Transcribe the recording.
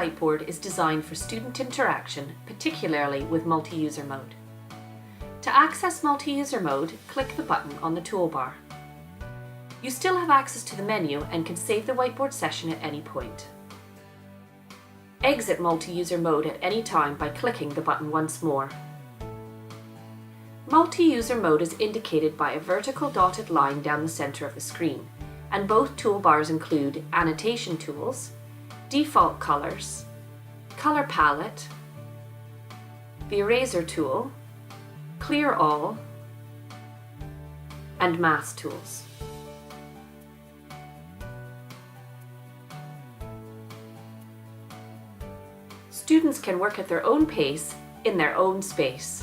Whiteboard is designed for student interaction, particularly with multi-user mode. To access multi-user mode, click the button on the toolbar. You still have access to the menu and can save the whiteboard session at any point. Exit multi-user mode at any time by clicking the button once more. Multi-user mode is indicated by a vertical dotted line down the center of the screen, and both toolbars include annotation tools, default colors, color palette, the eraser tool, clear all, and mask tools. Students can work at their own pace in their own space.